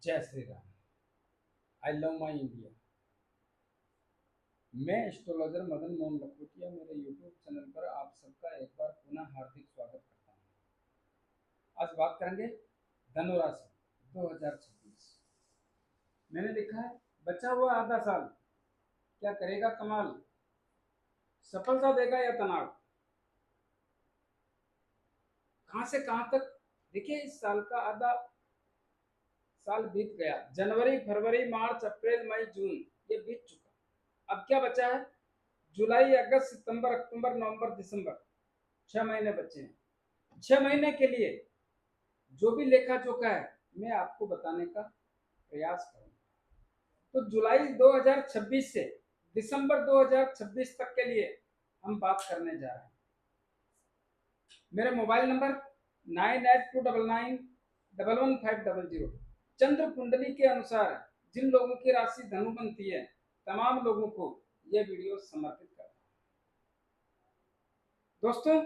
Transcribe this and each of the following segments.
जय Shri Ram. I love my India. मैं astrologer Madan Mohan Lakhotia मेरे यूट्यूब चैनल पर आप सबका एक बार पुनः हार्दिक स्वागत करता हूँ। आज बात करेंगे धनु राशि 2026। मैंने देखा है बचा हुआ आधा साल क्या करेगा कमाल, सफलता देगा या तनाव, कहाँ से कहाँ तक। देखिए इस साल का आधा साल बीत गया। जनवरी फरवरी मार्च अप्रैल मई जून ये बीत चुका। अब क्या बचा है? जुलाई अगस्त सितंबर अक्टूबर नवंबर दिसंबर। 6 महीने बचे हैं। 6 महीने के लिए जो भी लेखा जोखा है मैं आपको बताने का प्रयास करूंगा। तो जुलाई 2026 से दिसंबर 2026 तक के लिए हम बात करने जा रहे हैं। मेरा मोबाइल नंबर 9829911500। चंद्र कुंडली के अनुसार जिन लोगों की राशि धनु बनती है तमाम लोगों को यह वीडियो समर्पित करता हूं। दोस्तों,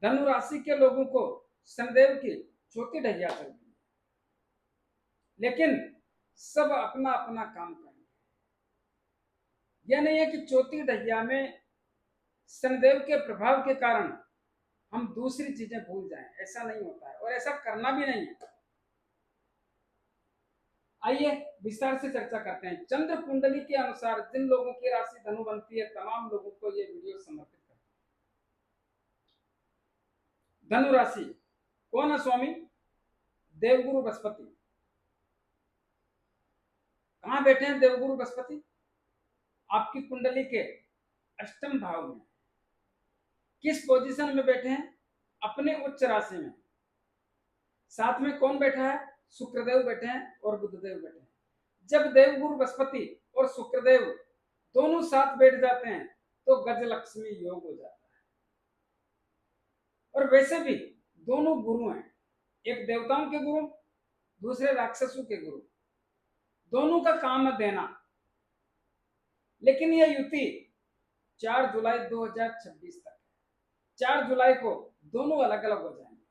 धनु राशि के लोगों को शनिदेव की चौथी ढैया चल रही है, लेकिन सब अपना अपना काम करेंगे। यह नहीं है कि चौथी ढैया में शनिदेव के प्रभाव के कारण हम दूसरी चीजें भूल जाएं, ऐसा नहीं होता है और ऐसा करना भी नहीं है। आइए विस्तार से चर्चा करते हैं। चंद्र कुंडली के अनुसार जिन लोगों की राशि धनु बनती है तमाम लोगों को यह वीडियो समर्पित करता है। धनु राशि कौन है स्वामी? देवगुरु बृहस्पति। कहां बैठे हैं देवगुरु बृहस्पति? आपकी कुंडली के अष्टम भाव में। किस पोजीशन में बैठे हैं? अपने उच्च राशि में। साथ में कौन बैठा है? शुक्रदेव बैठे हैं और बुधदेव बैठे हैं। जब देवगुरु बृहस्पति और शुक्रदेव दोनों साथ बैठ जाते हैं तो गजलक्ष्मी योग हो जाता है। और वैसे भी दोनों गुरु हैं, एक देवताओं के गुरु, दूसरे राक्षसों के गुरु। दोनों का काम है देना। लेकिन यह युति 4 जुलाई 2026 तक है। 4 जुलाई को दोनों अलग अलग हो जाएंगे।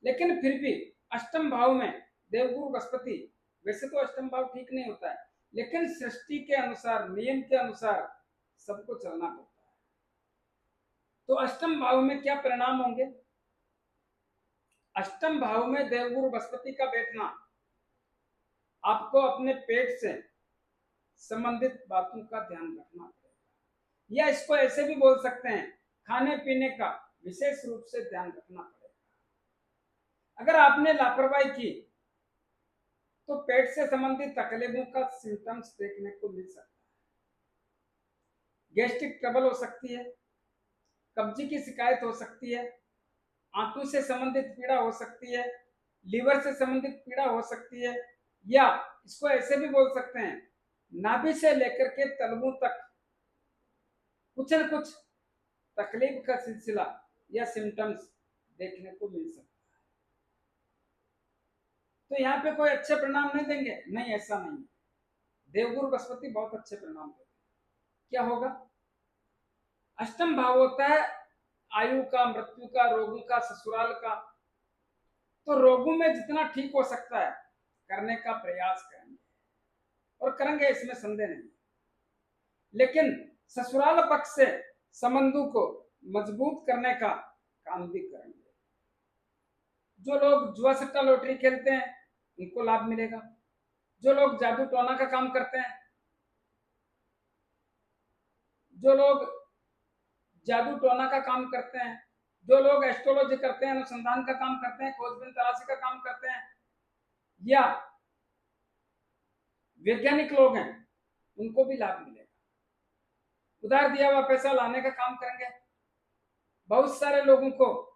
लेकिन फिर भी अष्टम भाव में देवगुरु बृहस्पति, वैसे तो अष्टम भाव ठीक नहीं होता है, लेकिन सृष्टि के अनुसार नियम के अनुसार सबको चलना पड़ता है। तो अष्टम भाव में क्या परिणाम होंगे? अष्टम भाव में देवगुरु बृहस्पति का बैठना आपको अपने पेट से संबंधित बातों का ध्यान रखना पड़ेगा, या इसको ऐसे भी बोल सकते हैं खाने पीने का विशेष रूप से ध्यान रखना पड़ेगा। अगर आपने लापरवाही की तो पेट से संबंधित तकलीफों का सिम्टम्स देखने को मिल सकता है। गैस्ट्रिक ट्रबल हो सकती है, कब्जी की शिकायत हो सकती है, आंतों से संबंधित पीड़ा हो सकती है, लीवर से संबंधित पीड़ा हो सकती है, या इसको ऐसे भी बोल सकते हैं नाभि से लेकर के तलवों तक कुछ न कुछ तकलीफ का सिलसिला या सिम्टम्स देखने को मिल सकता है। तो यहाँ पे कोई अच्छे परिणाम नहीं देंगे? नहीं, ऐसा नहीं है। देवगुरु बृहस्पति बहुत अच्छे परिणाम देते हैं। क्या होगा? अष्टम भाव होता है आयु का, मृत्यु का, रोगों का, ससुराल का। तो रोगों में जितना ठीक हो सकता है करने का प्रयास करेंगे और करेंगे, इसमें संदेह नहीं। लेकिन ससुराल पक्ष से संबंधों को मजबूत करने का काम भी करेंगे। जो लोग जुआ सट्टा लॉटरी खेलते हैं उनको लाभ मिलेगा। जो लोग जादू टोना का काम करते हैं, जो लोग जादू टोना का काम करते हैं, जो लोग एस्ट्रोलॉजी करते हैं, अनुसंधान का काम करते हैं, खोजबीन तलाशी का काम करते हैं, या वैज्ञानिक लोग हैं, उनको भी लाभ मिलेगा। उधार दिया हुआ पैसा लाने का काम करेंगे। बहुत सारे लोगों को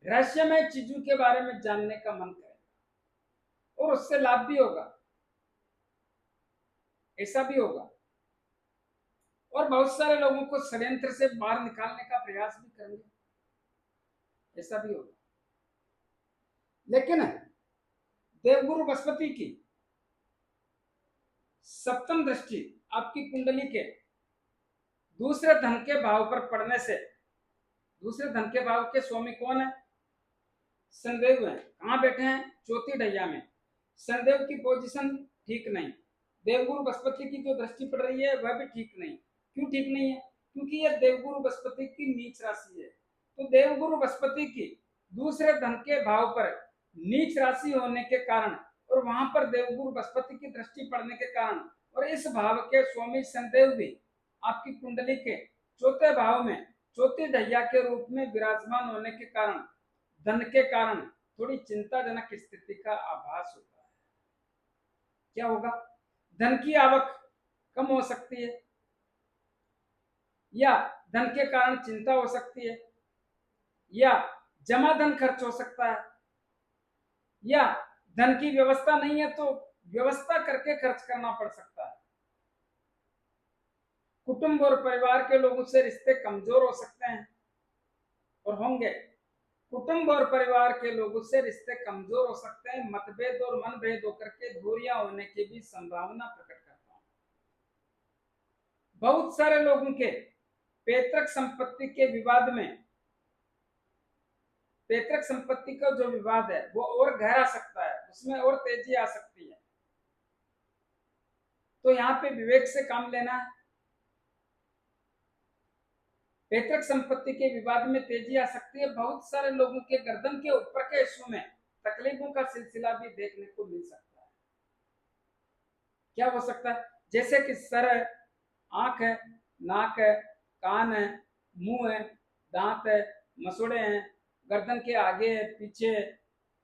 रहस्यमय चीजों के बारे में जानने का मन करेगा और उससे लाभ भी होगा, ऐसा भी होगा। और बहुत सारे लोगों को षड्यंत्र से बाहर निकालने का प्रयास भी करेंगे, ऐसा भी होगा। लेकिन देवगुरु बृहस्पति की सप्तम दृष्टि आपकी कुंडली के दूसरे धन के भाव पर पड़ने से, दूसरे धन के भाव के स्वामी कौन है? शनिदेव हैं, कहाँ बैठे हैं? चौथी ढैया में। शनिदेव की पोजीशन ठीक नहीं। देवगुरु बृहस्पति की जो दृष्टि पड़ रही है वह भी ठीक नहीं। क्यों ठीक नहीं है? क्योंकि यह देवगुरु बृहस्पति की नीच राशि है। तो देवगुरु बृहस्पति की दूसरे धन के भाव पर नीच राशि होने के कारण और वहां पर देवगुरु बृहस्पति की दृष्टि पड़ने के कारण और इस भाव के स्वामी शनिदेव भी आपकी कुंडली के चौथे भाव में चौथी ढैया के रूप में विराजमान होने के कारण धन के कारण थोड़ी चिंताजनक स्थिति का आभास होता है। क्या होगा? धन की आवक कम हो सकती है, या धन के कारण चिंता हो सकती है, या जमा धन खर्च हो सकता है, या धन की व्यवस्था नहीं है तो व्यवस्था करके खर्च करना पड़ सकता है। कुटुंब और परिवार के लोगों से रिश्ते कमजोर हो सकते हैं और होंगे। कुटुंब और परिवार के लोगों से रिश्ते कमजोर हो सकते हैं। मतभेद और मनभेद होकर के दूरियां होने की भी संभावना प्रकट करता हूं। बहुत सारे लोगों के पैतृक संपत्ति के विवाद में, पैतृक संपत्ति का जो विवाद है वो और गहरा सकता है, उसमें और तेजी आ सकती है। तो यहाँ पे विवेक से काम लेना है। पैतृक संपत्ति के विवाद में तेजी आ सकती है। बहुत सारे लोगों के गर्दन के ऊपर के हिस्सों में तकलीफों का सिलसिला भी देखने को मिल सकता है। क्या हो सकता है? जैसे कि सर है, आंख है, नाक है, कान है, मुंह है, दांत है, मसूड़े हैं, गर्दन के आगे है, पीछे है,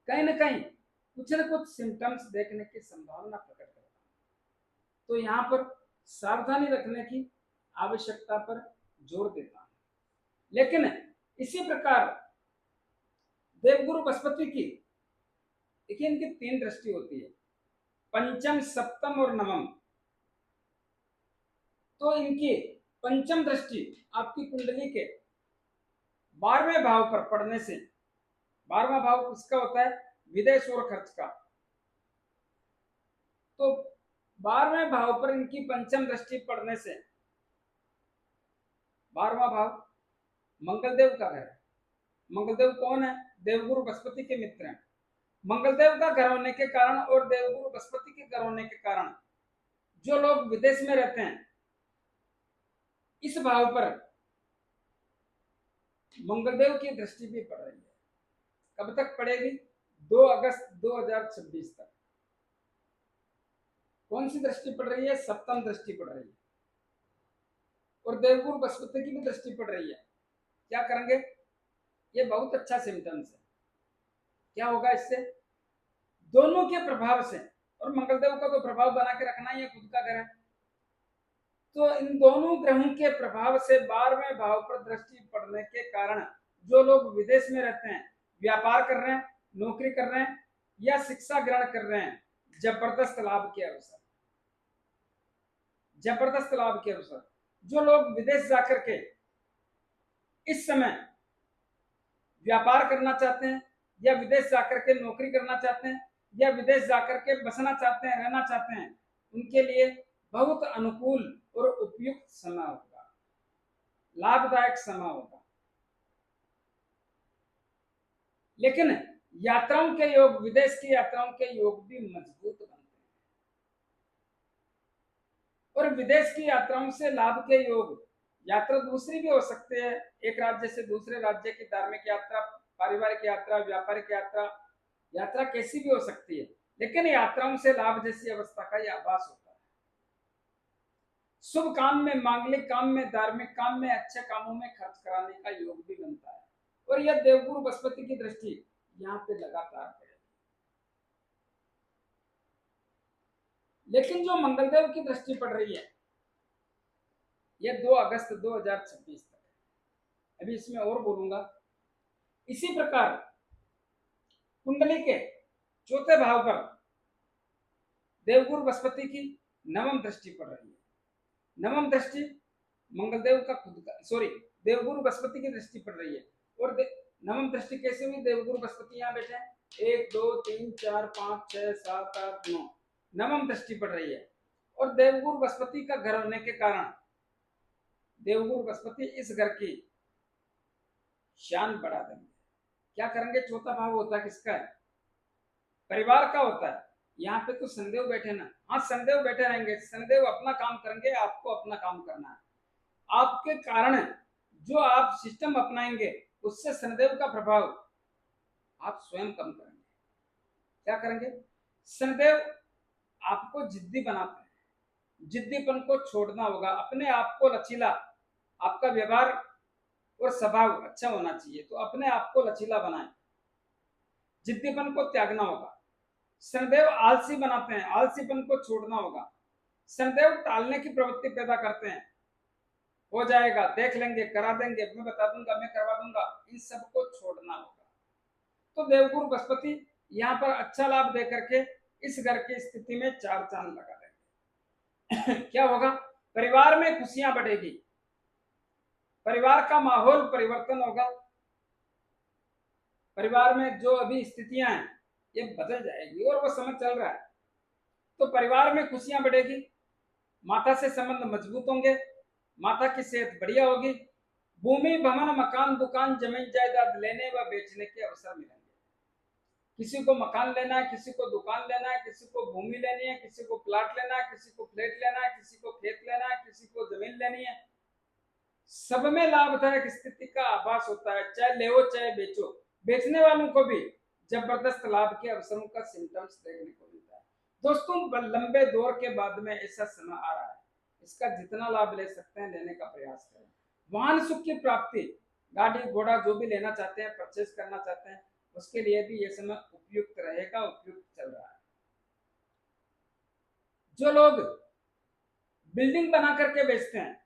कहीं ना कहीं कुछ न कुछ सिम्टम्स देखने की संभावना प्रकट करता है। तो यहाँ पर सावधानी रखने की आवश्यकता पर जोर देता हूं। लेकिन इसी प्रकार देवगुरु बृहस्पति की, देखिए इनकी 3 दृष्टि होती है, पंचम, सप्तम और नवम। तो इनकी पंचम दृष्टि आपकी कुंडली के 12वें भाव पर पड़ने से, 12वां भाव किसका होता है? विदेश और खर्च का। तो 12वें भाव पर इनकी पंचम दृष्टि पड़ने से, 12वां भाव मंगलदेव का घर है। मंगलदेव कौन है? देवगुरु बृहस्पति के मित्र हैं। मंगलदेव का घर होने के कारण और देवगुरु बृहस्पति के घर होने के कारण जो लोग विदेश में रहते हैं, इस भाव पर मंगलदेव की दृष्टि भी पड़ रही है। कब तक पड़ेगी? 2 अगस्त 2026 तक। कौन सी दृष्टि पड़ रही है? सप्तम दृष्टि पड़ रही है और देवगुरु बृहस्पति की भी दृष्टि पड़ रही है। क्या करेंगे? ये बहुत अच्छा सिम्टम्स है। क्या होगा इससे? दोनों के प्रभाव से, और मंगलदेव का तो प्रभाव बना के रखना ही है, खुद का घर है, तो इन दोनों ग्रहों के प्रभाव से 12वें भाव पर दृष्टि पड़ने के कारण जो लोग विदेश में रहते हैं, व्यापार कर रहे हैं, नौकरी कर रहे हैं या शिक्षा ग्रहण कर रहे हैं, जबरदस्त लाभ के अवसर, जबरदस्त लाभ के अवसर। जो लोग विदेश जाकर के इस समय व्यापार करना चाहते हैं या विदेश जाकर के नौकरी करना चाहते हैं या विदेश जाकर के बसना चाहते हैं, रहना चाहते हैं, उनके लिए बहुत अनुकूल और उपयुक्त समय होगा, लाभदायक समय होगा। लेकिन यात्राओं के योग, विदेश की यात्राओं के योग भी मजबूत बनते हैं और विदेश की यात्राओं से लाभ के योग, यात्रा दूसरी भी हो सकते हैं, एक राज्य से दूसरे राज्य की धार्मिक यात्रा, पारिवारिक यात्रा, व्यापारिक यात्रा, यात्रा कैसी भी हो सकती है, लेकिन यात्राओं से लाभ जैसी अवस्था का यह आभास होता है। शुभ काम में, मांगलिक काम में, धार्मिक काम में, अच्छे कामों में खर्च कराने का योग भी बनता है और यह देवगुरु बृहस्पति की दृष्टि यहाँ पे लगातार पड़ेगी। लेकिन जो मंगलदेव की दृष्टि पड़ रही है यह 2 अगस्त 2026 तक है। अभी इसमें और बोलूंगा। इसी प्रकार कुंडली के चौथे भाव पर देवगुरु बृहस्पति की नवम दृष्टि पड़ रही है। नवम दृष्टि मंगलदेव का खुद का, सॉरी, देवगुरु बृहस्पति की दृष्टि पड़ रही है। और नवम दृष्टि कैसे हुई? देवगुरु बृहस्पति यहाँ बैठे हैं, 1 2 3 4 5 6 7 8 9, नवम दृष्टि पड़ रही है। और देवगुरु बृहस्पति का घर होने के कारण देवगुरु बृहस्पति इस घर की शान बढ़ा देंगे। क्या करेंगे? चौथा भाव होता है किसका है? परिवार का होता है। यहाँ पे तो संदेव बैठे ना, हाँ संदेव बैठे रहेंगे, संदेव अपना काम करेंगे, आपको अपना काम करना है। आपके कारण जो आप सिस्टम अपनाएंगे उससे शनिदेव का प्रभाव आप स्वयं कम करेंगे। क्या करेंगे? शनिदेव आपको जिद्दी बनाते हैं, जिद्दीपन को छोड़ना होगा, अपने आप को लचीला, आपका व्यवहार और स्वभाव अच्छा होना चाहिए, तो अपने आप को लचीला बनाएं, जिद्दीपन को त्यागना होगा। शनिदेव आलसी बनाते हैं, आलसीपन को छोड़ना होगा। शनिदेव टालने की प्रवृत्ति पैदा करते हैं, हो जाएगा, देख लेंगे, करा देंगे, मैं बता दूंगा, मैं करवा दूंगा, इन सबको छोड़ना होगा। तो देवगुरु बृहस्पति यहाँ पर अच्छा लाभ दे करके इस घर की स्थिति में चार चांद लगा देंगे। क्या होगा? परिवार में खुशियां बढ़ेगी, परिवार का माहौल परिवर्तन होगा, परिवार में जो अभी स्थितियां हैं ये बदल जाएगी और वो समय चल रहा है। तो परिवार में खुशियां बढ़ेगी, माता से संबंध मजबूत होंगे, माता की सेहत बढ़िया होगी, भूमि भवन मकान दुकान जमीन जायदाद लेने व बेचने के अवसर मिलेंगे। किसी को मकान लेना है, किसी को दुकान लेना है, किसी को भूमि लेनी है, किसी को प्लाट लेना है, किसी को फ्लैट लेना है, किसी को खेत लेना है, किसी को जमीन लेनी है। सब में लाभदायक स्थिति का आभास होता है, चाहे ले चाहे बेचो। बेचने वालों को भी जबरदस्त लाभ के अवसरों का सिम्टम्स देखने को मिलता है। दोस्तों, लंबे दौर के बाद में ऐसा समय आ रहा है, इसका जितना लाभ ले सकते हैं लेने का प्रयास करें। वाहन सुख की प्राप्ति, गाड़ी घोड़ा जो भी लेना चाहते हैं, परचेज करना चाहते हैं, उसके लिए भी यह समय उपयुक्त रहेगा, उपयुक्त चल रहा है। जो लोग बिल्डिंग बना करके बेचते हैं,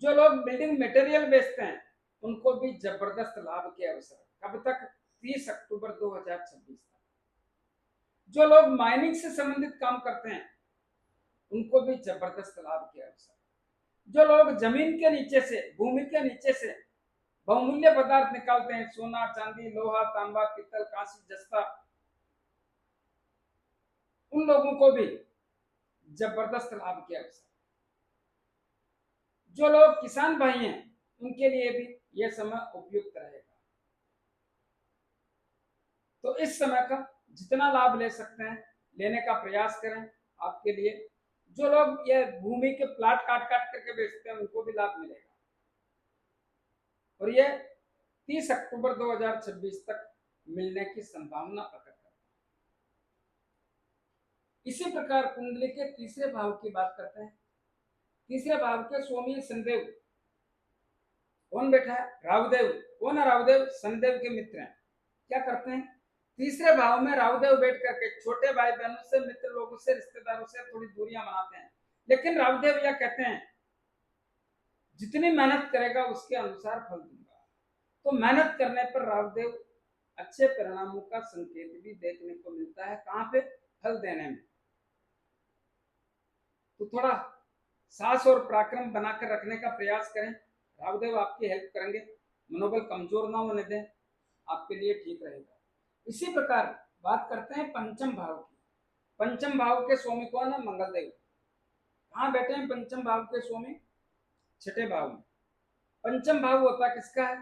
जो लोग बिल्डिंग मटेरियल बेचते हैं, उनको भी जबरदस्त लाभ के अवसर। कब तक? 30 अक्टूबर 2026 तक। जो लोग माइनिंग से संबंधित काम करते हैं उनको भी जबरदस्त लाभ के अवसर। जो लोग जमीन के नीचे से, भूमि के नीचे से बहुमूल्य पदार्थ निकालते हैं, सोना चांदी लोहा तांबा पीतल कांसी जस्ता, उन लोगों को भी जबरदस्त लाभ के अवसर। जो लोग किसान भाई हैं उनके लिए भी यह समय उपयुक्त रहेगा। तो इस समय का जितना लाभ ले सकते हैं लेने का प्रयास करें आपके लिए। जो लोग ये भूमि के प्लाट काट काट करके बेचते हैं उनको भी लाभ मिलेगा, और ये 30 अक्टूबर 2026 तक मिलने की संभावना प्रकट करता है। इसी प्रकार कुंडली के तीसरे भाव की बात करते हैं। तीसरे भाव के स्वामी शनिदेव, कौन बैठा है? राहुदेव। कौन है राहुदेव? शनिदेव के मित्र हैं। क्या करते हैं? तीसरे भाव में राहुदेव बैठ करके छोटे भाई बहनों से, मित्र लोगों से, रिश्तेदारों से थोड़ी दूरियां बनाते हैं। लेकिन राहुदेव यह कहते हैं जितनी मेहनत करेगा उसके अनुसार फल दूंगा। तो मेहनत करने पर राहुदेव अच्छे परिणामों का संकेत भी देखने को मिलता है। कहां पे? फल देने में। तो थोड़ा साहस और पराक्रम बनाकर रखने का प्रयास करें, राहुदेव आपकी हेल्प करेंगे। मनोबल कमजोर ना होने दें, आपके लिए ठीक रहेगा। इसी प्रकार बात करते हैं पंचम भाव की। पंचम भाव के स्वामी कौन है? मंगलदेव। कहाँ बैठे हैं पंचम भाव के स्वामी? छठे भाव में। पंचम भाव होता किसका है?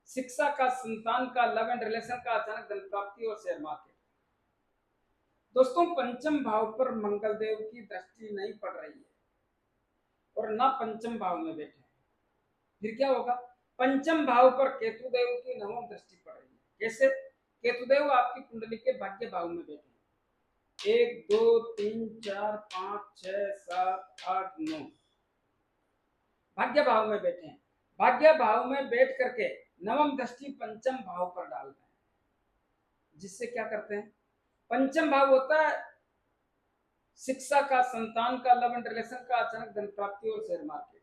शिक्षा का, संतान का, लव एंड रिलेशन का, अचानक धन प्राप्ति और शेयर मार्केट। दोस्तों, पंचम भाव पर मंगलदेव की दृष्टि नहीं पड़ रही है और ना पंचम भाव में बैठे हैं। फिर क्या होगा? पंचम भाव पर केतुदेव की नवम दृष्टि पड़ रही है। कैसे? केतुदेव आपकी कुंडली के भाग्य भाव में बैठे हैं। 1 2 3 4 5 6 7 8 9 भाग्य भाव में बैठे हैं। भाग्य भाव में बैठ करके नवम दृष्टि पंचम भाव पर डाल रहे हैं, जिससे क्या करते हैं? पंचम भाव होता है शिक्षा का, संतान का, लव एंड रिलेशन का, अचानक धन प्राप्ति और शेयर मार्केट।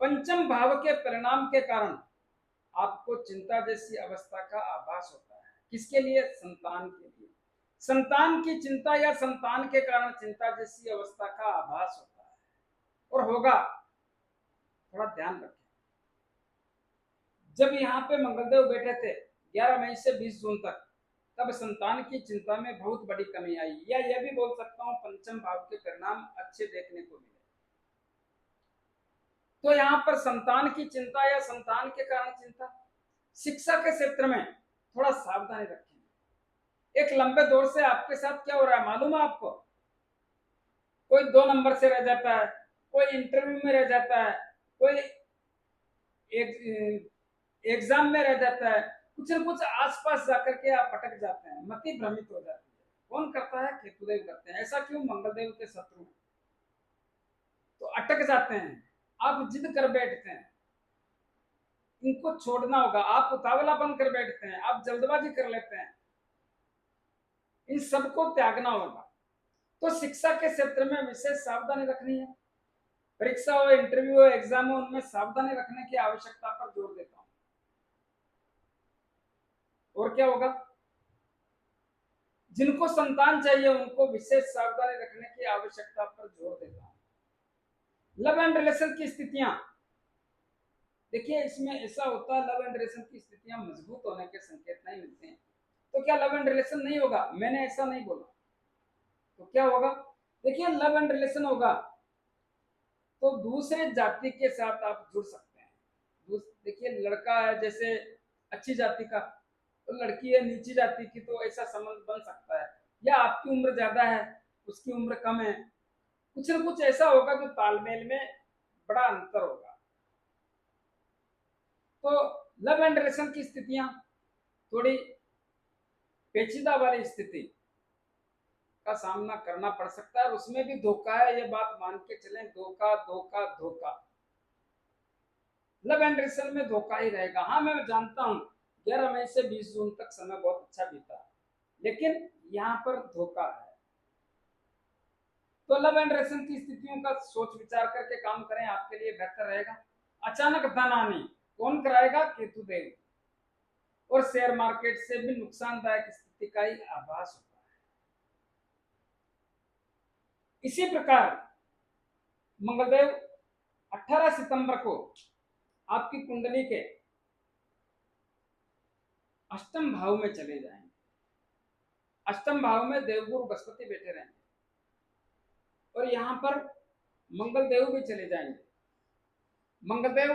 पंचम भाव के परिणाम के कारण आपको चिंता जैसी अवस्था का आभास होता है। किसके लिए? संतान के लिए। संतान की चिंता या संतान के कारण चिंता जैसी अवस्था का आभास होता है और होगा, थोड़ा ध्यान रखें। जब यहाँ पे मंगलदेव बैठे थे 11 मई से 20 जून तक, तब संतान की चिंता में बहुत बड़ी कमी आई, या यह भी बोल सकता हूँ पंचम भाव के परिणाम अच्छे देखने को मिले। तो यहाँ पर संतान की चिंता या संतान के कारण चिंता, शिक्षा के क्षेत्र में थोड़ा सावधानी रखें। एक लंबे दौर से आपके साथ क्या हो रहा है मालूम है आपको? कोई 2 नंबर से रह जाता है, कोई इंटरव्यू में रह जाता है, कोई एक एग्जाम में रह जाता है, कुछ न कुछ आसपास जाकर के आप अटक जाते हैं, मति भ्रमित हो जाती है। कौन करता है? केतुदेव करते हैं। ऐसा क्यों? मंगलदेव के शत्रु हैं तो अटक जाते हैं, आप जिद कर बैठते हैं, इनको छोड़ना होगा। आप उतावलापन कर बैठते हैं, आप जल्दबाजी कर लेते हैं, इन सबको त्यागना होगा। तो शिक्षा के क्षेत्र में विशेष सावधानी रखनी है। परीक्षा हो, इंटरव्यू हो, एग्जाम हो, उनमें सावधानी रखने की आवश्यकता पर जोर देता हूं। और क्या होगा? जिनको संतान चाहिए उनको विशेष सावधानी रखने की आवश्यकता पर जोर देता हूं। लव एंड रिलेशन की स्थितियां, देखिए इसमें ऐसा होता है, लव एंड रिलेशन की स्थितियां मजबूत होने के संकेत नहीं मिलते हैं। तो क्या लव एंड रिलेशन नहीं होगा? मैंने ऐसा नहीं बोला। तो क्या होगा? देखिए लव एंड रिलेशन होगा तो दूसरे जाति के साथ आप जुड़ सकते हैं। देखिए लड़का है जैसे अच्छी जाति का, तो लड़की है नीची जाति की, तो ऐसा संबंध बन सकता है। या आपकी उम्र ज्यादा है, उसकी उम्र कम है, कुछ न कुछ ऐसा होगा जो तालमेल में बड़ा अंतर होगा। तो लव एंड रिलेशन की स्थितियां थोड़ी पेचीदा वाली स्थिति का सामना करना पड़ सकता है, और उसमें भी धोखा है, ये बात मान के चलें। धोखा धोखा धोखा, लव एंड रिलेशन में धोखा ही रहेगा। हाँ मैं जानता हूं 11 मई से 20 जून तक समय बहुत अच्छा बीता, लेकिन यहाँ पर धोखा है। तो लव एंड रिलेशन की स्थितियों का सोच विचार करके काम करें, आपके लिए बेहतर रहेगा। अचानक धन आनी कौन कराएगा? केतुदेव। और शेयर मार्केट से भी नुकसानदायक स्थिति का ही आभास होता है। इसी प्रकार मंगलदेव 18 सितंबर को आपकी कुंडली के अष्टम भाव में चले जाएंगे। अष्टम भाव में देवगुरु बृहस्पति बैठे रहेंगे, और यहां पर मंगलदेव भी चले जाएंगे। मंगलदेव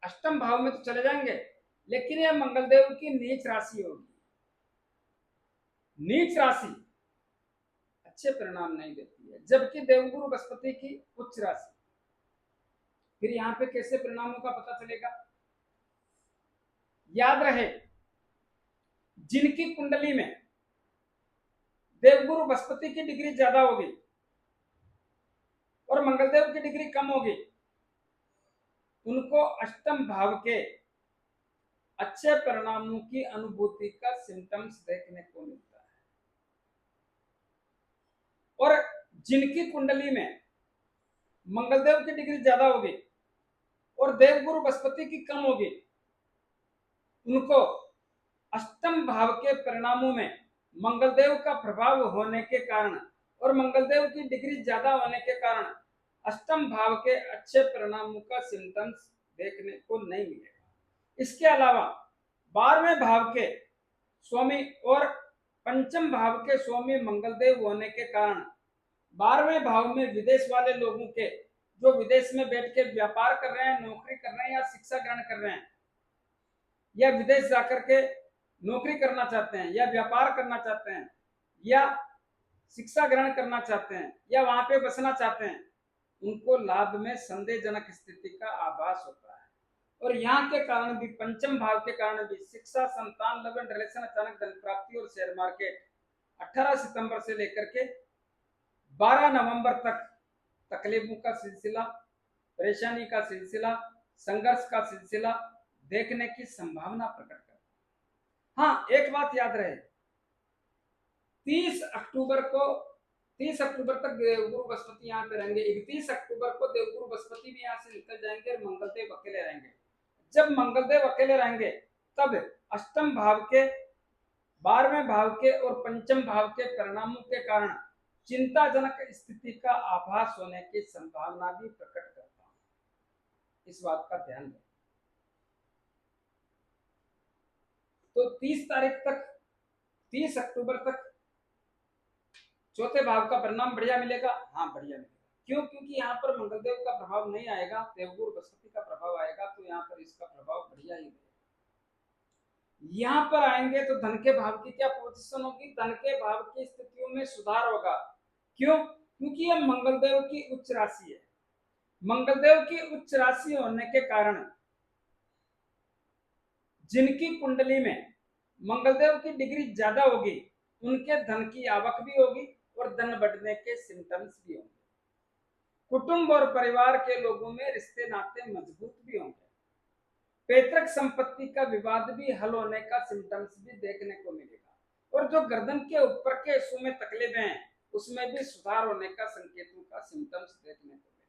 अष्टम भाव में तो चले जाएंगे, लेकिन यह मंगलदेव की नीच राशि होगी। नीच राशि अच्छे परिणाम नहीं देती है, जबकि देवगुरु बृहस्पति की उच्च राशि। फिर यहाँ पे कैसे परिणामों का पता चलेगा? याद रहे, जिनकी कुंडली में देवगुरु बृहस्पति की डिग्री ज्यादा होगी और मंगलदेव की डिग्री कम होगी, उनको अष्टम भाव के अच्छे परिणामों की अनुभूति का सिम्टम्स देखने को मिलता है। और जिनकी कुंडली में मंगलदेव की डिग्री ज्यादा होगी और देवगुरु बृहस्पति की कम होगी, उनको अष्टम भाव के परिणामों में मंगलदेव का प्रभाव होने के कारण और मंगलदेव की डिग्री ज्यादा होने के कारण अष्टम भाव के अच्छे परिणामों का सिम्टम्स देखने को नहीं मिलेगा। इसके अलावा 12वें भाव के स्वामी और पंचम भाव के स्वामी मंगलदेव होने के कारण 12वें भाव में विदेश वाले लोगों के, जो विदेश में बैठ के व्यापार कर रहे हैं, नौकरी कर रहे हैं, या शिक्षा ग्रहण कर रहे हैं, या विदेश जाकर के नौकरी करना चाहते हैं, या व्यापार करना चाहते हैं, या शिक्षा ग्रहण करना चाहते हैं, या वहां पे बसना चाहते हैं, उनको लाभ में संदेहजनक स्थिति का आभास होता है। और यहाँ के कारण भी, पंचम भाव के कारण भी, शिक्षा, संतान, लव एंड रिलेशन, अचानक धन प्राप्ति और शेयर मार्केट 18 सितंबर से लेकर के 12 नवंबर तक तकलीफों का सिलसिला, परेशानी का सिलसिला, संघर्ष का सिलसिला देखने की संभावना प्रकट करता है। हाँ एक बात याद रहे, 30 अक्टूबर तक देवगुरु बृहस्पति यहाँ पे रहेंगे। 31 अक्टूबर को देवगुरु बृहस्पति भी यहाँ से निकल जाएंगे और मंगलदेव अकेले रहेंगे। जब मंगलदेव अकेले रहेंगे तब अष्टम भाव के, 12वें भाव के और पंचम भाव के परिणामों के कारण चिंताजनक स्थिति का आभास होने की संभावना भी प्रकट करता हूं। इस बात का ध्यान दें। तो 30 तारीख तक, 30 अक्टूबर तक चौथे भाव का परिणाम बढ़िया मिलेगा। हाँ बढ़िया मिलेगा। क्यों? क्योंकि यहाँ पर मंगलदेव का प्रभाव नहीं आएगा, देवगुरु बृहस्पति का प्रभाव आएगा, तो यहाँ पर इसका प्रभाव बढ़िया ही रहेगा। यहाँ पर आएंगे तो धन के भाव की क्या पोजीशन होगी? धन के भाव की स्थितियों में सुधार होगा। क्यों? क्योंकि यह मंगलदेव की उच्च राशि है। मंगलदेव की उच्च राशि होने के कारण जिनकी कुंडली में मंगलदेव की डिग्री ज्यादा होगी, उनके धन की आवक भी होगी और धन बढ़ने के सिम्टम्स भी होंगे। कुटुंब और परिवार के लोगों में रिश्ते नाते मजबूत भी होंगे। पैतृक संपत्ति का विवाद भी हल होने का सिम्टम्स भी देखने को मिलेगा। और जो गर्दन के ऊपर के हिस्सों में तकलीफें हैं, उसमें भी सुधार होने का संकेतों का सिम्टम्स देखने को मिलेगा।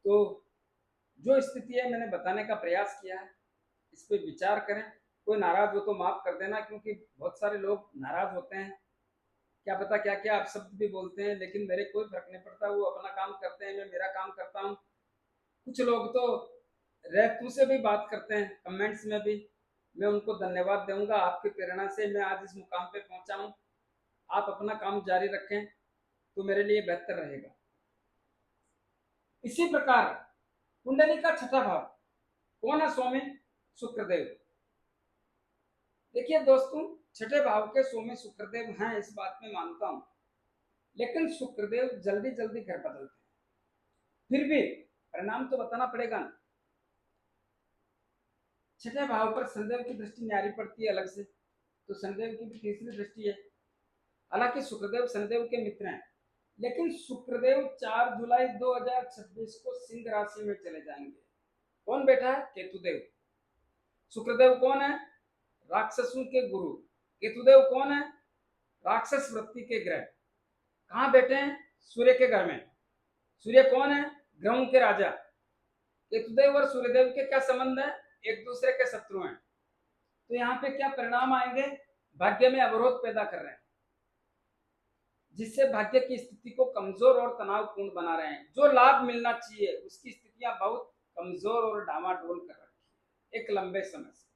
तो जो स्थिति है मैंने बताने का प्रयास किया है, इस पर विचार करें। कोई नाराज हो तो माफ कर देना, क्योंकि बहुत सारे लोग नाराज होते हैं, क्या पता क्या क्या आप शब्द भी बोलते हैं, लेकिन मेरे कोई फर्क नहीं पड़ता, वो अपना काम करते हैं, मैं मेरा काम करता हूँ। कुछ लोग तो रेतु से भी बात करते हैं कमेंट्स में भी, मैं उनको धन्यवाद दूंगा। आपकी प्रेरणा से मैं आज इस मुकाम पे पहुंचा हूं। आप अपना काम जारी रखें तो मेरे लिए बेहतर रहेगा। इसी प्रकार कुंडली का छठा भाव कौन है? स्वामी शुक्रदेव। देखिए दोस्तों, छठे भाव के स्वामी शुक्रदेव हैं, इस बात में मानता हूं, लेकिन शुक्रदेव जल्दी जल्दी घर बदलते हैं। फिर भी परिणाम तो बताना पड़ेगा ना। छठे भाव पर शनिदेव की दृष्टि न्यारी पड़ती है अलग से, तो शनिदेव की भी तीसरी दृष्टि है। हालांकि शुक्रदेव शनिदेव के मित्र हैं, लेकिन शुक्रदेव 4 जुलाई 2026 को सिंह राशि में चले जाएंगे। कौन बैठा है? केतुदेव। शुक्रदेव कौन है? राक्षसों के गुरु। केतुदेव कौन है? राक्षस वृत्ति के ग्रह। कहाँ बैठे हैं? सूर्य के घर में। सूर्य कौन है? ग्रहों के राजा। केतुदेव और सूर्यदेव के क्या संबंध है? एक दूसरे के शत्रु हैं। तो यहाँ पे क्या परिणाम आएंगे? भाग्य में अवरोध पैदा कर रहे हैं, जिससे भाग्य की स्थिति को कमजोर और तनावपूर्ण बना रहे हैं। जो लाभ मिलना चाहिए उसकी स्थितियां बहुत कमजोर और डामाडोल कर रखी है एक लंबे समय से,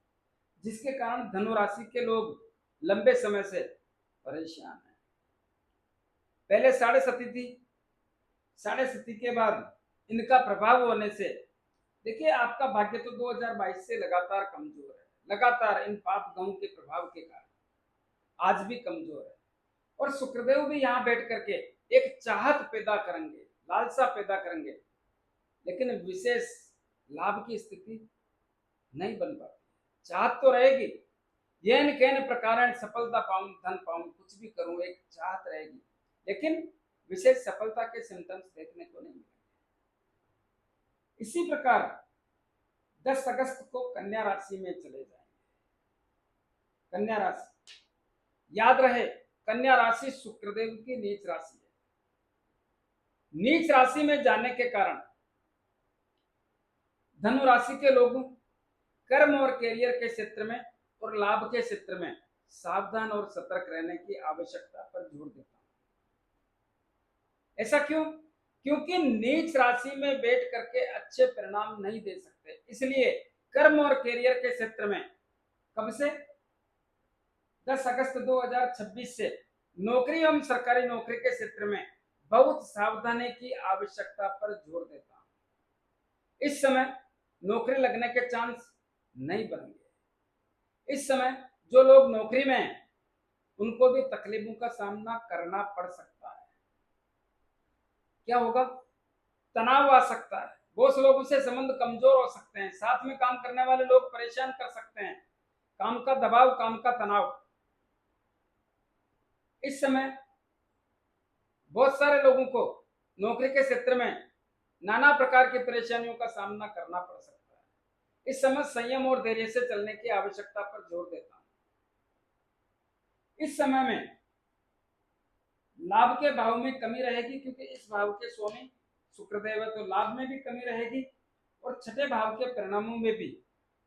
जिसके कारण धनु राशि के लोग लंबे समय से परेशान हैं। पहले साढ़े सती थी, साढ़े सती के बाद इनका प्रभाव होने से देखिए आपका भाग्य तो 2022 से लगातार कमजोर है। लगातार इन पाप गणों के प्रभाव के कारण आज भी कमजोर है। और शुक्रदेव भी यहाँ बैठ करके एक चाहत पैदा करेंगे, लालसा पैदा करेंगे, लेकिन विशेष लाभ की स्थिति नहीं बन पाती। चाहत तो रहेगी, येन केन प्रकार सफलता पाऊं, धन पाऊं, कुछ भी करूं, एक चाहत रहेगी, लेकिन विशेष सफलता के सिम्टम्स देखने को नहीं मिलेंगे। इसी प्रकार 10 अगस्त को कन्या राशि में चले जाएंगे। कन्या राशि याद रहे, कन्या राशि शुक्रदेव की नीच राशि है। नीच राशि में जाने के कारण धनु राशि के लोगों कर्म और कैरियर के क्षेत्र में और लाभ के क्षेत्र में सावधान और सतर्क रहने की आवश्यकता पर जोर देता हूं। ऐसा क्यों? क्योंकि नीच राशि में बैठ करके अच्छे परिणाम नहीं दे सकते, इसलिए कर्म और कैरियर के क्षेत्र में कब से? 10 अगस्त 2026 से नौकरी एवं सरकारी नौकरी के क्षेत्र में बहुत सावधानी की आवश्यकता पर जोर देता हूं। इस समय नौकरी लगने के चांस नहीं बनेंगे। इस समय जो लोग नौकरी में हैं उनको भी तकलीफों का सामना करना पड़ सकता है। क्या होगा? तनाव आ सकता है, बॉस लोगों से संबंध कमजोर हो सकते हैं, साथ में काम करने वाले लोग परेशान कर सकते हैं, काम का दबाव, काम का तनाव। इस समय बहुत सारे लोगों को नौकरी के क्षेत्र में नाना प्रकार की परेशानियों का सामना करना पड़ सकता है। इस समय संयम और धैर्य से चलने की आवश्यकता पर जोर देता हूं। इस समय में लाभ के भाव में कमी रहेगी, क्योंकि इस भाव के स्वामी शुक्रदेव है, तो लाभ में भी कमी रहेगी और छठे भाव के परिणामों में भी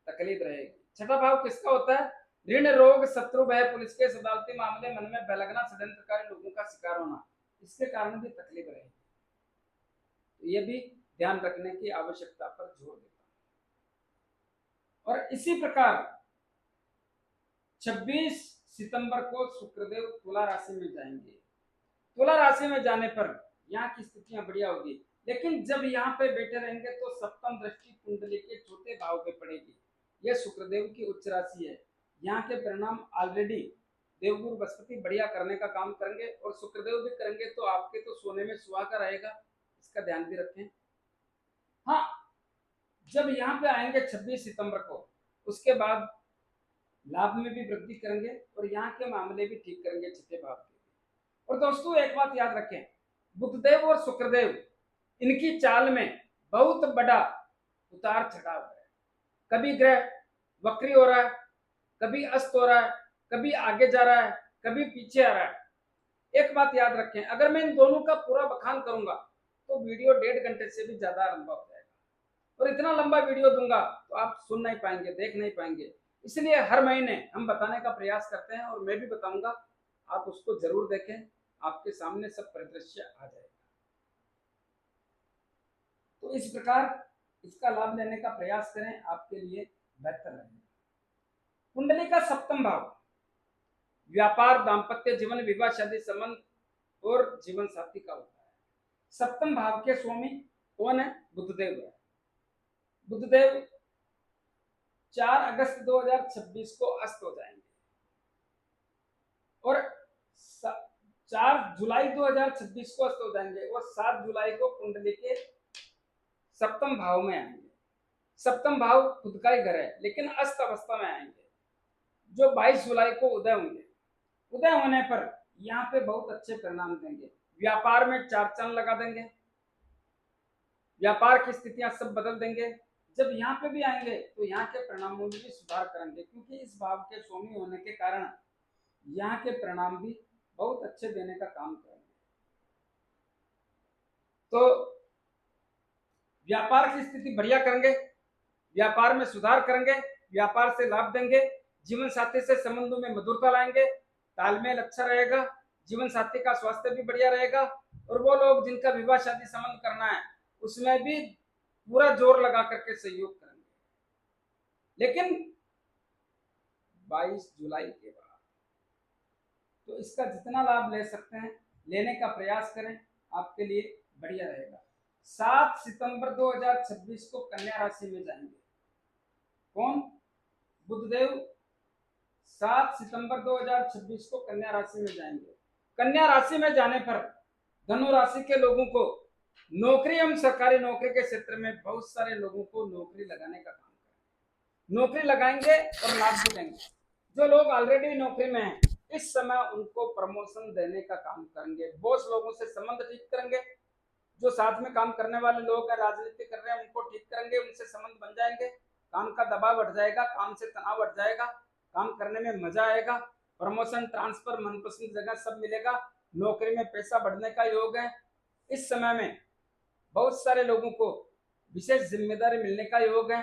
तकलीफ रहेगी। छठा भाव किसका होता है? ऋण, रोग, शत्रु, भय, पुलिस के अदालती मामले, मन में भय लगना, षड्यंत्रकारी लोगों का शिकार होना, इसके कारण भी तकलीफ रहेगी। तो ये भी ध्यान रखने की आवश्यकता पर जोर देता हूं। और इसी प्रकार 26 सितंबर को शुक्रदेव तुला राशि में जाएंगे। तुला राशि में जाने पर यहाँ की स्थितियां बढ़िया होगी, लेकिन जब यहाँ पे बैठे रहेंगे तो सप्तम दृष्टि कुंडली के चौथे भाव पे पड़ेगी। यह शुक्रदेव की उच्च राशि है। यहाँ के परिणाम ऑलरेडी देवगुरु बृहस्पति बढ़िया करने का काम करेंगे, और शुक्रदेव भी करेंगे तो आपके तो सोने में सुहागा रहेगा, इसका ध्यान भी रखें। हाँ, जब यहाँ पे आएंगे 26 सितंबर को, उसके बाद लाभ में भी वृद्धि करेंगे और यहाँ के मामले भी ठीक करेंगे छठे भाव के। और दोस्तों एक बात याद रखें, बुधदेव और शुक्रदेव इनकी चाल में बहुत बड़ा उतार चढ़ाव है। कभी ग्रह वक्री हो रहा है, कभी अस्त हो रहा है, कभी आगे जा रहा है, कभी पीछे आ रहा है। एक बात याद रखें, अगर मैं इन दोनों का पूरा बखान करूंगा तो वीडियो 1.5 घंटे से भी ज्यादा लंबा हो जाएगा, और इतना लंबा वीडियो दूंगा तो आप सुन नहीं पाएंगे, देख नहीं पाएंगे। इसलिए हर महीने हम बताने का प्रयास करते हैं, और मैं भी बताऊंगा, आप उसको जरूर देखें, आपके सामने सब परिदृश्य आ जाएगा। तो इस प्रकार इसका लाभ लेने का प्रयास करें, आपके लिए बेहतर रहेगा। कुंडली का सप्तम भाव व्यापार, दाम्पत्य जीवन, विवाह, शादी संबंध और जीवन साथी का होता है। सप्तम भाव के स्वामी कौन है? बुधदेव है। बुधदेव 4 अगस्त 2026 को अस्त हो जाएंगे, और 4 जुलाई 2026 को अस्त हो जाएंगे, और 7 जुलाई को कुंडली के सप्तम भाव में आएंगे। सप्तम भाव खुद का ही घर है, लेकिन अस्त अवस्था में आएंगे, जो 22 जुलाई को उदय होंगे। उदय होने पर यहाँ पे बहुत अच्छे परिणाम देंगे। व्यापार में 4 चांद लगा देंगे, व्यापार की स्थितियां सब बदल देंगे। जब यहाँ पे भी आएंगे तो यहाँ के परिणामों में भी सुधार करेंगे, क्योंकि इस भाव के स्वामी होने के कारण यहाँ के परिणाम भी बहुत अच्छे देने का काम करेंगे। तो व्यापार की स्थिति बढ़िया करेंगे, व्यापार में सुधार करेंगे, व्यापार से लाभ देंगे, जीवन साथी से संबंधों में मधुरता लाएंगे, तालमेल अच्छा रहेगा, जीवन साथी का स्वास्थ्य भी बढ़िया रहेगा, और वो लोग जिनका विवाह शादी संबंध करना है उसमें भी पूरा जोर लगा करके सहयोग करेंगे। लेकिन 22 जुलाई के बाद तो इसका जितना लाभ ले सकते हैं लेने का प्रयास करें, आपके लिए बढ़िया रहेगा। 7 सितंबर 2026 को कन्या राशि में जाएंगे। कौन? बुधदेव 7 सितंबर 2026 को कन्या राशि में जाएंगे। कन्या राशि में जाने पर धनु राशि के लोगों को नौकरी एवं सरकारी नौकरी के क्षेत्र में बहुत सारे लोगों को नौकरी लगाने का काम करेंगे, नौकरी लगाएंगे और लाभ भी देंगे। जो लोग ऑलरेडी नौकरी में हैं इस समय उनको प्रमोशन देने का काम करेंगे, बॉस लोगों से संबंध ठीक करेंगे, जो साथ में काम करने वाले लोग हैं, राजनीति कर रहे हैं, उनको ठीक करेंगे, उनसे संबंध बन जाएंगे, काम का दबाव बढ़ जाएगा, काम से तनाव बढ़ जाएगा, काम करने में मजा आएगा, प्रमोशन, ट्रांसफर, मनपसंद जगह सब मिलेगा, नौकरी में पैसा बढ़ने का योग है। इस समय में बहुत सारे लोगों को विशेष जिम्मेदारी मिलने का योग है।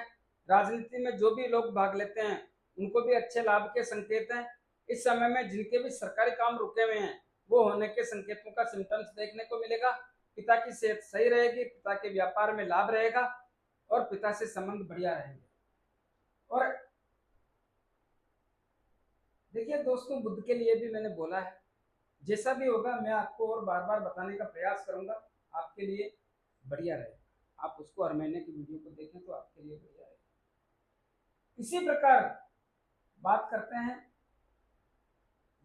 राजनीति में जो भी लोग भाग लेते हैं उनको भी अच्छे लाभ के संकेत हैं। इस समय में जिनके भी सरकारी काम रुके हुए हैं वो होने के संकेतों का सिम्टम्स देखने को मिलेगा। पिता की सेहत सही रहेगी, पिता के व्यापार में लाभ रहेगा, और पिता से संबंध बढ़िया रहेंगे। और देखिए दोस्तों, बुध के लिए भी मैंने बोला है, जैसा भी होगा मैं आपको और बार बार बताने का प्रयास करूंगा, आपके लिए बढ़िया रहेगा। आप उसको हर महीने की वीडियो को देखें तो आपके लिए बढ़िया रहेगा। इसी प्रकार बात करते हैं,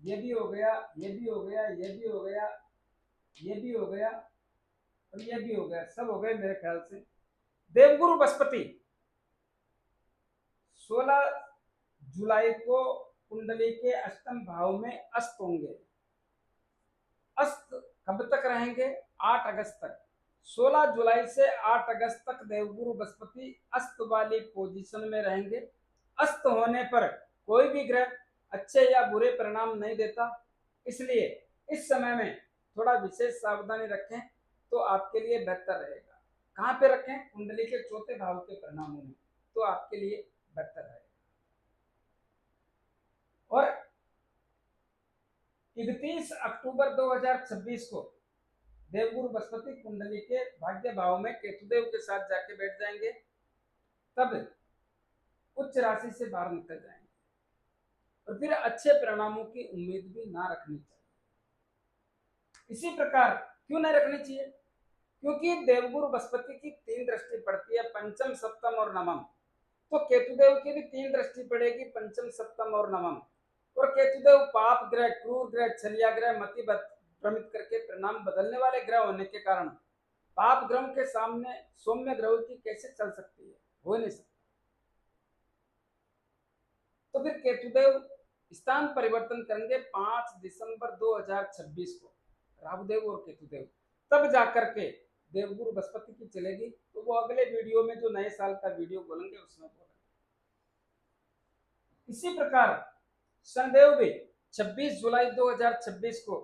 ये भी हो गया, ये भी हो गया, ये भी हो गया, ये भी हो गया, और ये भी हो गया, सब हो गए मेरे ख्याल से। देवगुरु बृहस्पति 16 जुलाई को कुंडली के अष्टम भाव में अस्त होंगे। अस्त कब तक रहेंगे? 8 अगस्त तक। 16 जुलाई से 8 अगस्त तक देवगुरु बृहस्पति अस्त वाली पोजीशन में रहेंगे। अस्त होने पर कोई भी ग्रह अच्छे या बुरे परिणाम नहीं देता, इसलिए इस समय में थोड़ा विशेष सावधानी रखें तो आपके लिए बेहतर रहेगा। कहाँ पे रखें? कुंडली के चौथे भाव के परिणामों में, तो आपके लिए बेहतर रहेगा। और 31 अक्टूबर 2026 को देवगुरु बृहस्पति कुंडली के भाग्य भाव में केतुदेव के साथ जाके बैठ जाएंगे, तब उच्च राशि से बाहर निकल जाएंगे, और फिर अच्छे परिणामों की उम्मीद भी ना रखनी चाहिए। इसी प्रकार क्यों नहीं रखनी चाहिए? क्योंकि देवगुरु बृहस्पति की 3 दृष्टि पड़ती है, पंचम, सप्तम और नवम। तो केतुदेव की भी 3 दृष्टि पड़ेगी, पंचम, सप्तम और नवम। और केतुदेव पाप ग्रह, क्रूर ग्रह, छलिया ग्रह, मति भ्रमित करके परिणाम बदलने वाले ग्रह होने के कारण पाप ग्रहों के सामने सौम्य ग्रहों की कैसे चल सकती है? हो नहीं सकता। तो फिर केतुदेव स्थान परिवर्तन करेंगे 5 दिसंबर 2026 को, राहुदेव और केतुदेव, तब जाकर के देवगुरु बृहस्पति की चलेगी। तो वो अगले वीडियो में जो नए साल का वीडियो बोलेंगे उसमें बोलेंगे। इसी प्रकार शनिदेव भी 26 जुलाई 2026 को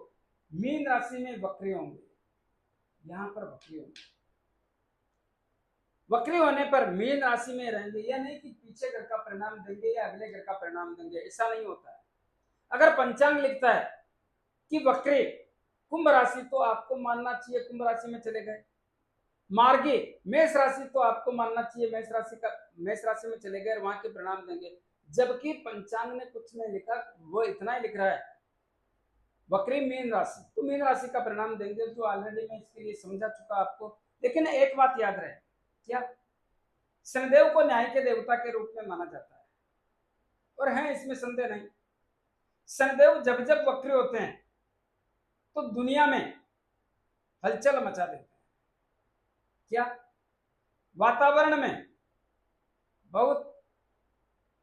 मीन राशि में वक्री होंगे। यहां पर वक्री होंगे, वक्री होने पर मीन राशि में रहेंगे। यह नहीं कि पीछे घर का परिणाम देंगे या अगले घर का परिणाम देंगे, ऐसा नहीं होता है। अगर पंचांग लिखता है कि वक्री कुंभ राशि, तो आपको मानना चाहिए कुंभ राशि में चले गए। मार्गी मेष राशि, तो आपको मानना चाहिए मेष राशि में चले गए, वहां के परिणाम देंगे। जबकि पंचांग ने कुछ नहीं लिखा, वो इतना ही लिख रहा है वक्री मीन राशि, तो मीन राशि का परिणाम देंगे, जो ऑलरेडी मैं इसके लिए समझा चुका आपको। लेकिन एक बात याद रहे, क्या शनिदेव को न्याय के देवता के रूप में माना जाता है, और है इसमें संदेह नहीं। शनिदेव जब जब वक्री होते हैं तो दुनिया में हलचल मचा देते हैं। क्या वातावरण में बहुत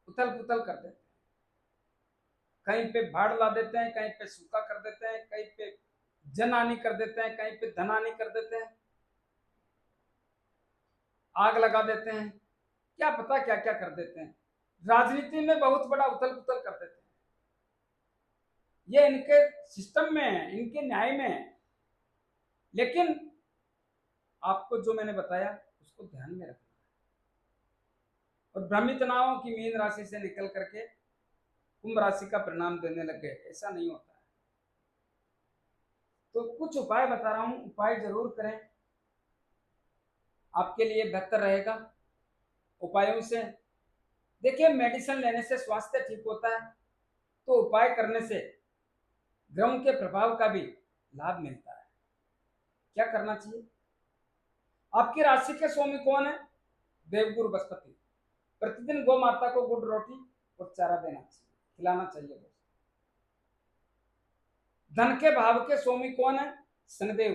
उथल पुथल कर देते हैं, कहीं पे बाढ़ ला देते हैं, कहीं पे सूखा कर देते हैं, कहीं पे जन हानि कर देते हैं, कहीं पे धन हानि कर देते हैं, आग लगा देते हैं, क्या पता क्या क्या कर देते हैं। राजनीति में बहुत बड़ा उथल पुथल कर देते हैं। ये इनके सिस्टम में है, इनके न्याय में है। लेकिन आपको जो मैंने बताया उसको ध्यान में रखना है, और भ्रमित ना हो कि मीन राशि से निकल करके कुंभ राशि का परिणाम देने लग गए, ऐसा नहीं होता है। तो कुछ उपाय बता रहा हूं, उपाय जरूर करें, आपके लिए बेहतर रहेगा। उपायों से देखिए, मेडिसिन लेने से स्वास्थ्य ठीक होता है, तो उपाय करने से ग्रहों के प्रभाव का भी लाभ मिलता है। क्या करना चाहिए? आपकी राशि के स्वामी कौन है? देवगुरु बृहस्पति। प्रतिदिन गौ माता को गुड़ रोटी और चारा देना चाहिए, खिलाना चाहिए दोस्तों। धन के भाव के स्वामी कौन है? शनिदेव।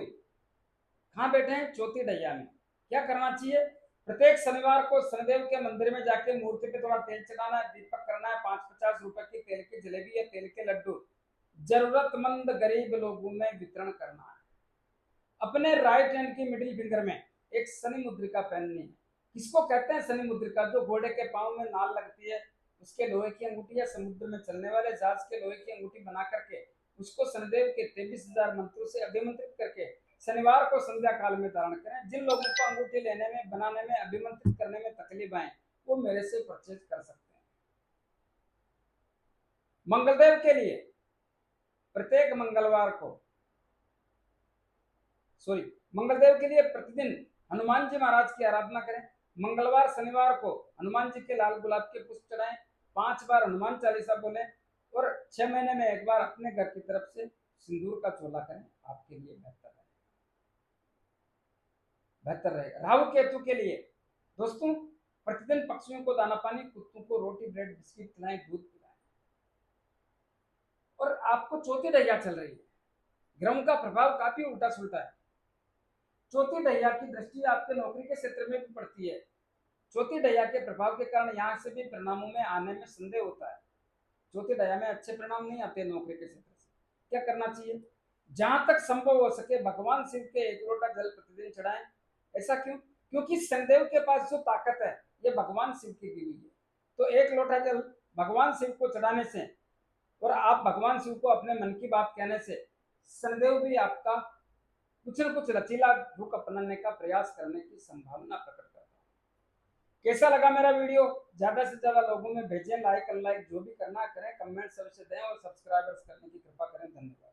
कहाँ बैठे हैं? चौथी ढैया में। क्या करना चाहिए? प्रत्येक शनिवार को शनिदेव के मंदिर में जाके मूर्ति पे थोड़ा तेल चढ़ाना है, दीपक करना है, 5-50 रुपए की तेल की जलेबी या तेल के लड्डू जरूरतमंद गरीब लोगों में वितरण करना है। अपने राइट हैंड की मिडिल फिंगर में एक शनि मुद्रिका पहननी है। किसको कहते हैं शनि मुद्रिका? जो घोड़े के पांव में नाल लगती है, उसके लोहे की अंगूठी, या समुद्र में चलने वाले जहाज के लोहे की अंगूठी बना करके उसको शनिदेव के 23,000 मंत्रों से अभिमंत्रित करके शनिवार को संध्या काल में धारण करें। जिन लोगों को अंगूठी लेने में, बनाने में, अभिमंत्रित करने में तकलीफ आए, वो मेरे से परचेज कर सकते हैं। मंगलदेव के लिए प्रत्येक मंगलवार को, मंगलदेव के लिए प्रतिदिन हनुमान जी महाराज की आराधना करें। मंगलवार शनिवार को हनुमान जी के लाल गुलाब के पुष्प चढ़ाएं, 5 बार हनुमान चालीसा बोलें, और 6 महीने में एक बार अपने घर की तरफ से सिंदूर का चोला करें। आपके लिए बेहतर रहेगा। राहु केतु के लिए दोस्तों, प्रतिदिन पक्षियों को दाना पानी, कुत्तों को रोटी ब्रेड बिस्किट खिलाएं, दूध पिलाएं। और आपको चौथी ढैया चल रही है, ग्रहों का प्रभाव काफी उल्टा सुलटा है। चौथी ढैया की दृष्टि आपके नौकरी के क्षेत्र में भी पड़ती है। चौथी ढैया के प्रभाव के कारण यहाँ से भी परिणामों में आने में संदेह होता है। चौथी ढैया में अच्छे परिणाम नहीं आते नौकरी के क्षेत्र से। क्या करना चाहिए? जहां तक संभव हो सके भगवान शिव के 1 लोटा जल प्रतिदिन चढ़ाएं। ऐसा क्यों? क्योंकि शनिदेव के पास जो ताकत है ये भगवान शिव की दी हुई है। तो 1 लोटा जल भगवान शिव को चढ़ाने से, और आप भगवान शिव को अपने मन की बात कहने से, शनिदेव भी आपका कुछ न कुछ लचीला रुख अपनाने का प्रयास करने की संभावना प्रकट करता है। कैसा लगा मेरा वीडियो? ज्यादा से ज्यादा लोगों में भेजें, लाइक अनलाइक जो भी करना करें, कमेंट सबसे दें, और सब्सक्राइबर्स करने की कृपा करें। धन्यवाद।